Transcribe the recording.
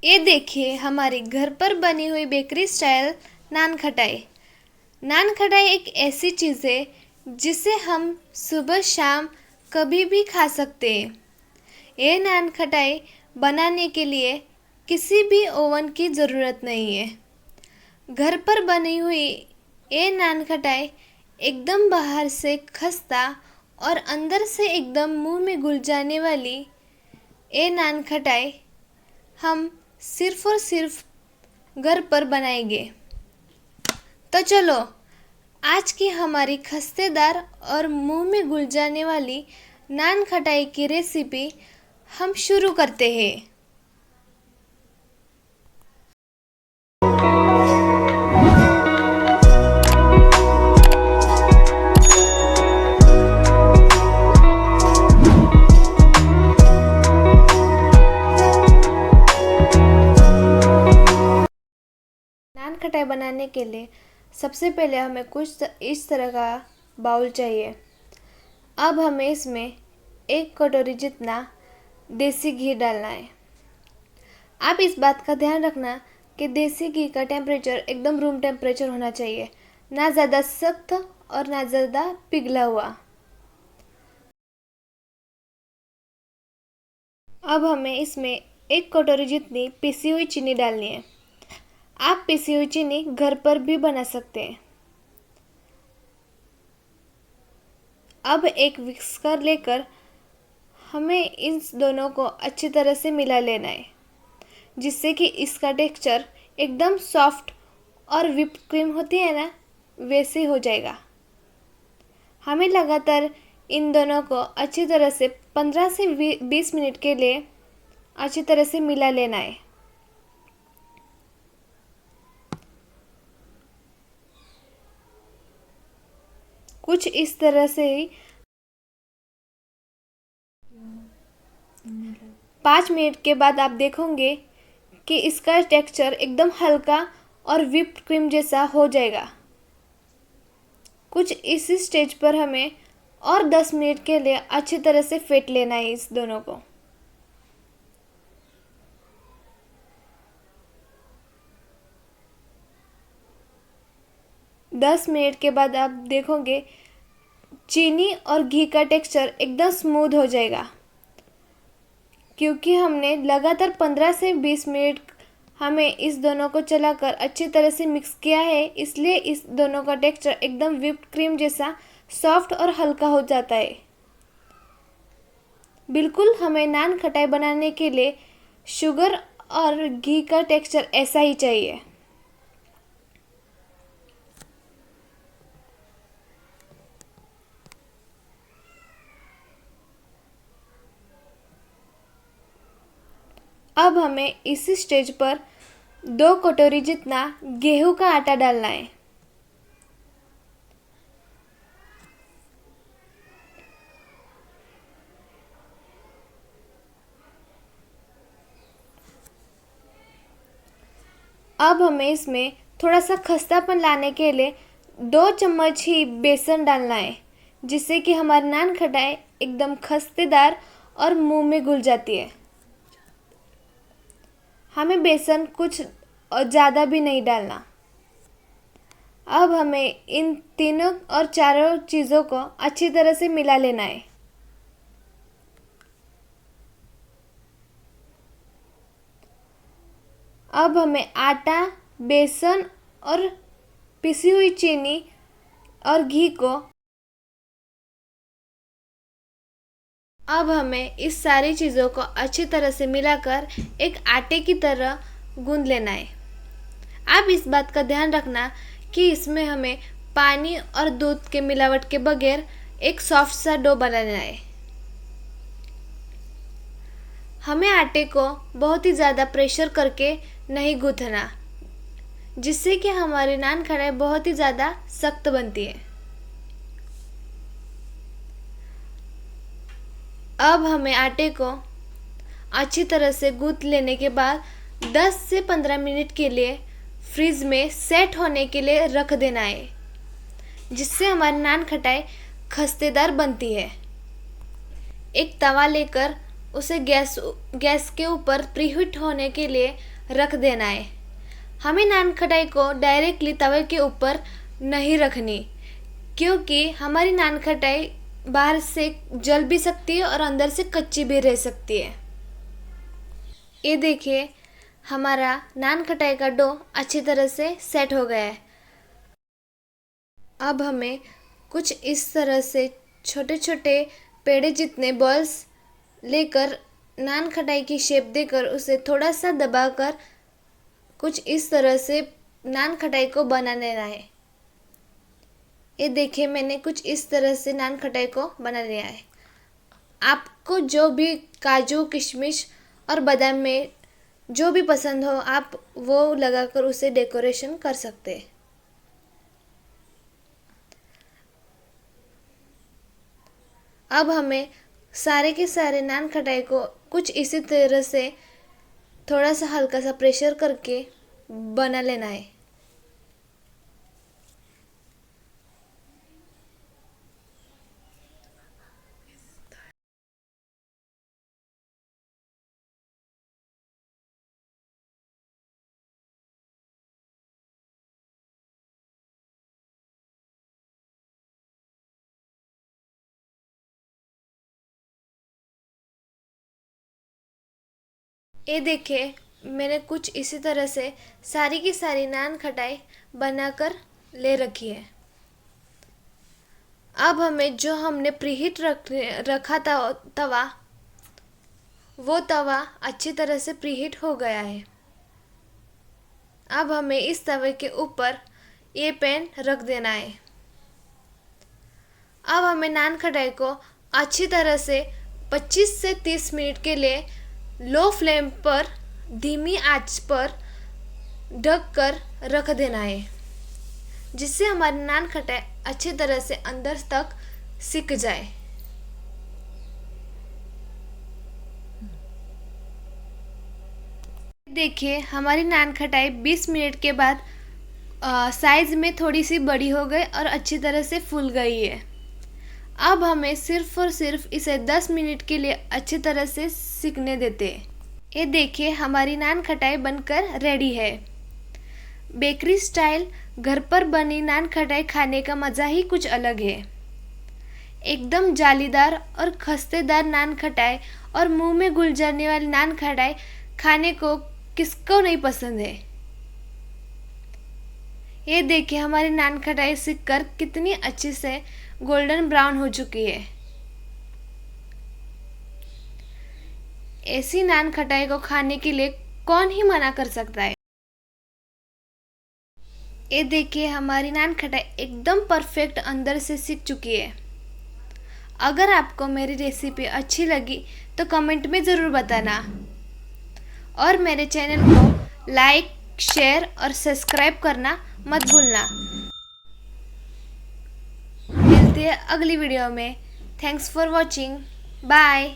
ये देखिए हमारी घर पर बनी हुई बेकरी स्टाइल नान खटाई। नान खटाई एक ऐसी चीज़ है जिसे हम सुबह शाम कभी भी खा सकते हैं। ये नान खटाई बनाने के लिए किसी भी ओवन की ज़रूरत नहीं है। घर पर बनी हुई ये नान खटाई एकदम बाहर से खस्ता और अंदर से एकदम मुंह में घुल जाने वाली ये नान खटाई हम सिर्फ और सिर्फ घर पर बनाएंगे। तो चलो आज की हमारी खस्तेदार और मुंह में घुल जाने वाली नान खटाई की रेसिपी हम शुरू करते हैं। नान खटाई बनाने के लिए सबसे पहले हमें कुछ इस तरह का बाउल चाहिए। अब हमें इसमें 1 कटोरी जितना देसी घी डालना है। आप इस बात का ध्यान रखना कि देसी घी का टेम्परेचर एकदम रूम टेम्परेचर होना चाहिए, ना ज़्यादा सख्त और ना ज़्यादा पिघला हुआ। अब हमें इसमें 1 कटोरी जितनी पिसी हुई चीनी डालनी है। आप पिसी हुई चीनी घर पर भी बना सकते हैं। अब एक विस्कर लेकर हमें इन दोनों को अच्छी तरह से मिला लेना है, जिससे कि इसका टेक्सचर एकदम सॉफ्ट और व्हिप्ड क्रीम होती है ना, वैसे हो जाएगा। हमें लगातार इन दोनों को अच्छी तरह से 15 से 20 मिनट के लिए अच्छी तरह से मिला लेना है। कुछ इस तरह से ही 5 मिनट के बाद आप देखोगे कि इसका टेक्सचर एकदम हल्का और व्हिप्ड क्रीम जैसा हो जाएगा। कुछ इसी स्टेज पर हमें और 10 मिनट के लिए अच्छी तरह से फेंट लेना है इस दोनों को। दस मिनट के बाद आप देखोगे चीनी और घी का टेक्सचर एकदम स्मूथ हो जाएगा, क्योंकि हमने लगातार 15 से 20 मिनट हमें इस दोनों को चलाकर अच्छी तरह से मिक्स किया है। इसलिए इस दोनों का टेक्सचर एकदम व्हिप्ड क्रीम जैसा सॉफ्ट और हल्का हो जाता है। बिल्कुल हमें नान खटाई बनाने के लिए शुगर और घी का टेक्सचर ऐसा ही चाहिए। अब हमें इसी स्टेज पर 2 कटोरी जितना गेहूं का आटा डालना है। अब हमें इसमें थोड़ा सा खस्तापन लाने के लिए 2 चम्मच ही बेसन डालना है, जिससे कि हमारी नान खटाई एकदम खस्तेदार और मुंह में घुल जाती है। हमें बेसन कुछ ज़्यादा भी नहीं डालना। अब हमें इन तीनों और चारों चीज़ों को अच्छी तरह से मिला लेना है। अब हमें आटा, बेसन और पिसी हुई चीनी और घी को अब हमें इस सारी चीज़ों को अच्छी तरह से मिलाकर एक आटे की तरह गूंद लेना है। आप इस बात का ध्यान रखना कि इसमें हमें पानी और दूध के मिलावट के बगैर एक सॉफ्ट सा डो बनाना है। हमें आटे को बहुत ही ज़्यादा प्रेशर करके नहीं गूंथना, जिससे कि हमारी नान खटाई बहुत ही ज़्यादा सख्त बनती है। अब हमें आटे को अच्छी तरह से गूंथ लेने के बाद 10 से 15 मिनट के लिए फ्रीज में सेट होने के लिए रख देना है, जिससे हमारी नान खटाई खस्तेदार बनती है। एक तवा लेकर उसे गैस के ऊपर प्रीहीट होने के लिए रख देना है। हमें नान खटाई को डायरेक्टली तवे के ऊपर नहीं रखनी, क्योंकि हमारी नान खटाई बाहर से जल भी सकती है और अंदर से कच्ची भी रह सकती है। ये देखिए, हमारा नान खटाई का डो अच्छी तरह से सेट हो गया है। अब हमें कुछ इस तरह से छोटे छोटे पेड़े जितने बॉल्स लेकर नान खटाई की शेप देकर उसे थोड़ा सा दबाकर कुछ इस तरह से नान खटाई को बना लेना है। ये देखिए, मैंने कुछ इस तरह से नान खटाई को बना लिया है। आपको जो भी काजू किशमिश और बादाम में जो भी पसंद हो, आप वो लगाकर उसे डेकोरेशन कर सकते हैं। अब हमें सारे के सारे नान खटाई को कुछ इसी तरह से थोड़ा सा हल्का सा प्रेशर करके बना लेना है। ये देखिए, मैंने कुछ इसी तरह से सारी की सारी नान खटाई बनाकर ले रखी है। अब हमें जो हमने प्रीहीट रखा था तवा, वो तवा अच्छी तरह से प्रीहीट हो गया है। अब हमें इस तवे के ऊपर ये पैन रख देना है। अब हमें नान खटाई को अच्छी तरह से 25 से 30 मिनट के लिए लो फ्लेम पर धीमी आंच पर ढक कर रख देना है, जिससे हमारी नान खटाई अच्छी तरह से अंदर तक सिक जाए। देखिए, हमारी नान खटाई 20 मिनट के बाद साइज़ में थोड़ी सी बड़ी हो गई और अच्छी तरह से फूल गई है। अब हमें सिर्फ और सिर्फ इसे 10 मिनट के लिए अच्छी तरह से सिकने देते हैं। ये देखिए, हमारी नान खटाई बनकर रेडी है। बेकरी स्टाइल घर पर बनी नान खटाई खाने का मज़ा ही कुछ अलग है। एकदम जालीदार और खस्तेदार नान खटाई और मुंह में घुल जाने वाली नान खटाई खाने को किसको नहीं पसंद है। ये देखिए, हमारी नान खटाई सिक कर कितनी अच्छी से गोल्डन ब्राउन हो चुकी है। ऐसी नान खटाई को खाने के लिए कौन ही मना कर सकता है। ये देखिए, हमारी नान खटाई एकदम परफेक्ट अंदर से सिक चुकी है। अगर आपको मेरी रेसिपी अच्छी लगी तो कमेंट में ज़रूर बताना, और मेरे चैनल को लाइक, शेयर और सब्सक्राइब करना मत भूलना। मिलते हैं अगली वीडियो में। Thanks for watching. बाय।